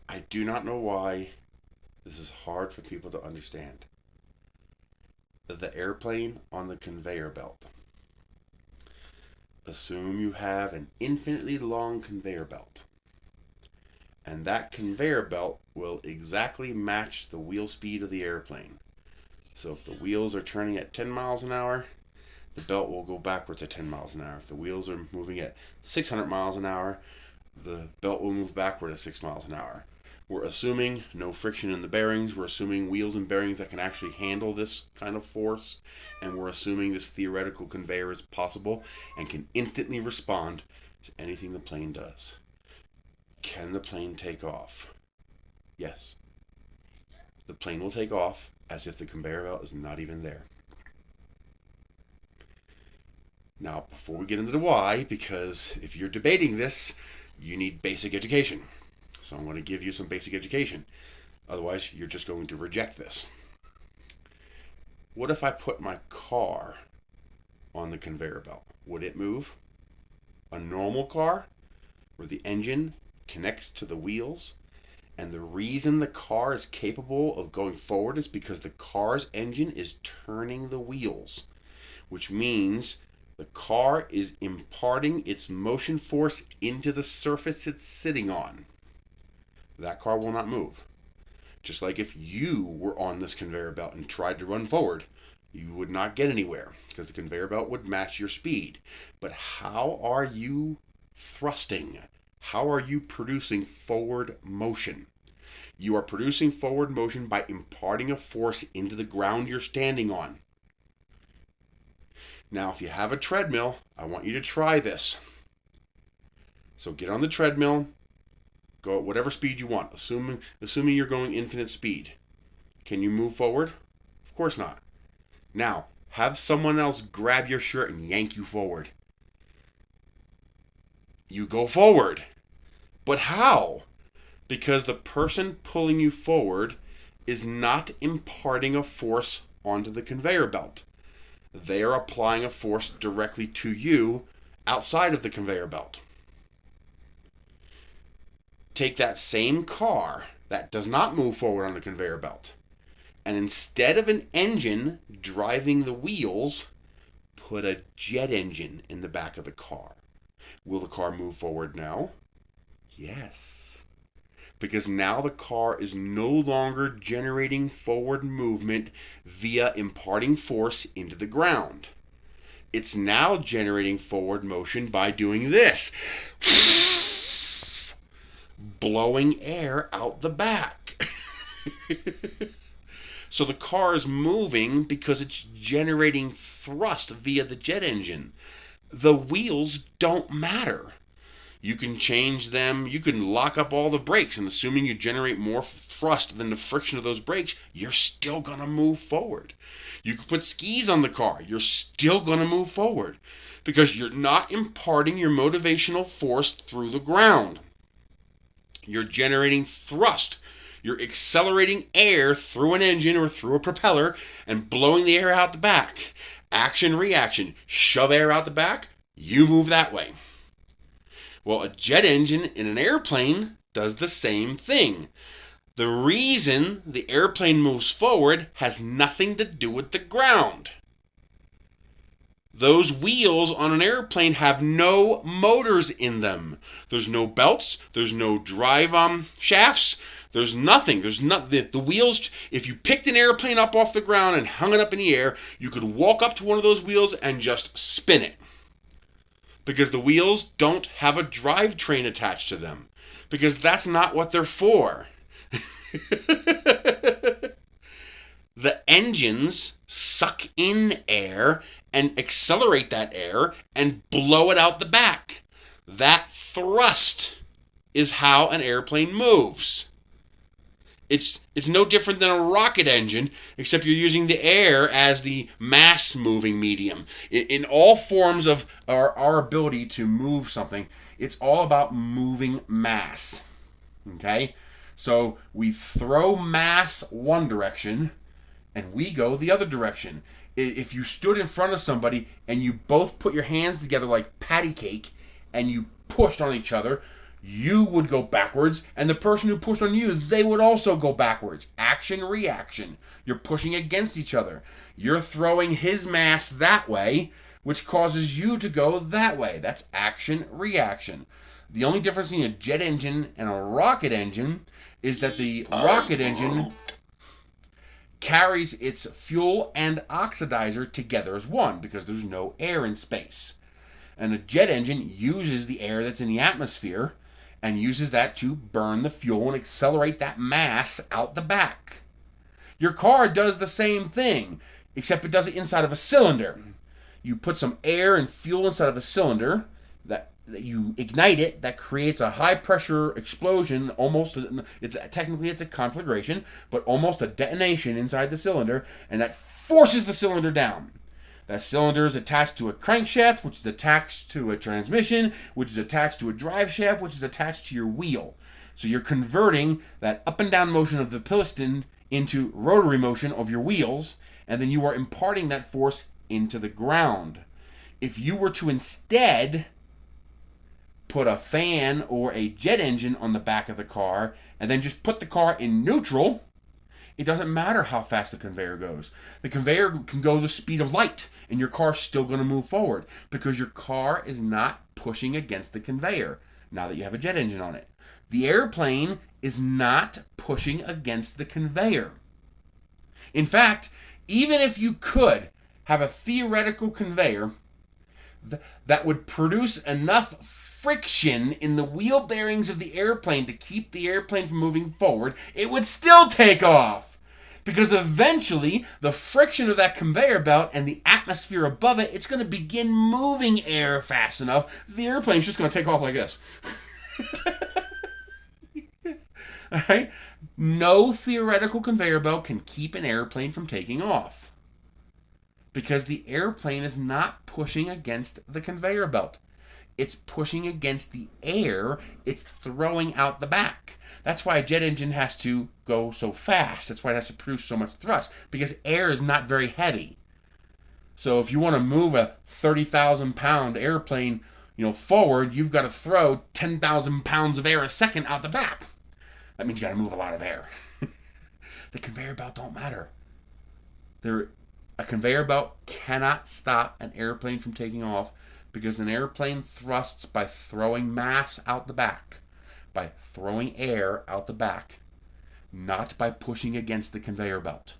I do not know why this is hard for people to understand. The airplane on the conveyor belt. Assume you have an infinitely long conveyor belt. And that conveyor belt will exactly match the wheel speed of the airplane. So if the wheels are turning at 10 miles an hour, the belt will go backwards at 10 miles an hour. If the wheels are moving at 600 miles an hour, the belt will move backward at 6 miles an hour. We're assuming no friction in the bearings. We're assuming wheels and bearings that can actually handle this kind of force. And we're assuming this theoretical conveyor is possible and can instantly respond to anything the plane does. Can the plane take off? Yes. The plane will take off as if the conveyor belt is not even there. Now, before we get into the why, because if you're debating this, you need basic education. So I'm going to give you some basic education. Otherwise, you're just going to reject this. What if I put my car on the conveyor belt? Would it move? A normal car, where the engine connects to the wheels, and the reason the car is capable of going forward is because the car's engine is turning the wheels, which means the car is imparting its motion force into the surface it's sitting on. That car will not move. Just like if you were on this conveyor belt and tried to run forward, you would not get anywhere because the conveyor belt would match your speed. But how are you thrusting? How are you producing forward motion? You are producing forward motion by imparting a force into the ground you're standing on. Now, if you have a treadmill, I want you to try this. So get on the treadmill, go at whatever speed you want, assuming you're going infinite speed. Can you move forward? Of course not. Now, have someone else grab your shirt and yank you forward. You go forward. But how? Because the person pulling you forward is not imparting a force onto the conveyor belt. They are applying a force directly to you outside of the conveyor belt. Take that same car that does not move forward on the conveyor belt, and instead of an engine driving the wheels, put a jet engine in the back of the car. Will the car move forward now? Yes. Because now the car is no longer generating forward movement via imparting force into the ground. It's now generating forward motion by doing this. Blowing air out the back. So the car is moving because it's generating thrust via the jet engine. The wheels don't matter. You can change them, you can lock up all the brakes, and assuming you generate more thrust than the friction of those brakes, you're still going to move forward. You can put skis on the car, you're still going to move forward because you're not imparting your motivational force through the ground. You're generating thrust. You're accelerating air through an engine or through a propeller and blowing the air out the back. Action, reaction. Shove air out the back, you move that way. Well, a jet engine in an airplane does the same thing. The reason the airplane moves forward has nothing to do with the ground. Those wheels on an airplane have no motors in them. There's no belts. There's no drive shafts. There's nothing. The wheels, if you picked an airplane up off the ground and hung it up in the air, you could walk up to one of those wheels and just spin it. Because the wheels don't have a drivetrain attached to them. Because that's not what they're for. The engines suck in air and accelerate that air and blow it out the back. That thrust is how an airplane moves. It's no different than a rocket engine, except you're using the air as the mass-moving medium. In all forms of our ability to move something, it's all about moving mass. Okay? So we throw mass one direction, and we go the other direction. If you stood in front of somebody, and you both put your hands together like patty cake, and you pushed on each other, you would go backwards, and the person who pushed on you, they would also go backwards. Action, reaction. You're pushing against each other. You're throwing his mass that way, which causes you to go that way. That's action, reaction. The only difference between a jet engine and a rocket engine is that the rocket engine carries its fuel and oxidizer together as one because there's no air in space. And a jet engine uses the air that's in the atmosphere and uses that to burn the fuel and accelerate that mass out the back. Your car does the same thing, except it does it inside of a cylinder. You put some air and fuel inside of a cylinder, that you ignite it, that creates a high pressure explosion, it's a conflagration, but almost a detonation inside the cylinder, and that forces the cylinder down. That cylinder is attached to a crankshaft, which is attached to a transmission, which is attached to a drive shaft, which is attached to your wheel. So you're converting that up and down motion of the piston into rotary motion of your wheels, and then you are imparting that force into the ground. If you were to instead put a fan or a jet engine on the back of the car, and then just put the car in neutral, it doesn't matter how fast the conveyor goes. The conveyor can go the speed of light, and your car's still going to move forward because your car is not pushing against the conveyor now that you have a jet engine on it. The airplane is not pushing against the conveyor. In fact, even if you could have a theoretical conveyor that would produce enough friction in the wheel bearings of the airplane to keep the airplane from moving forward, it would still take off. Because eventually, the friction of that conveyor belt and the atmosphere above it, it's going to begin moving air fast enough, the airplane's just going to take off like this. All right? No theoretical conveyor belt can keep an airplane from taking off. Because the airplane is not pushing against the conveyor belt. It's pushing against the air it's throwing out the back. That's why a jet engine has to go so fast. That's why it has to produce so much thrust, because air is not very heavy. So if you want to move a 30,000 pound airplane, forward, you've got to throw 10,000 pounds of air a second out the back. That means you got to move a lot of air. The conveyor belt don't matter. A conveyor belt cannot stop an airplane from taking off, because an airplane thrusts by throwing mass out the back, by throwing air out the back, not by pushing against the conveyor belt.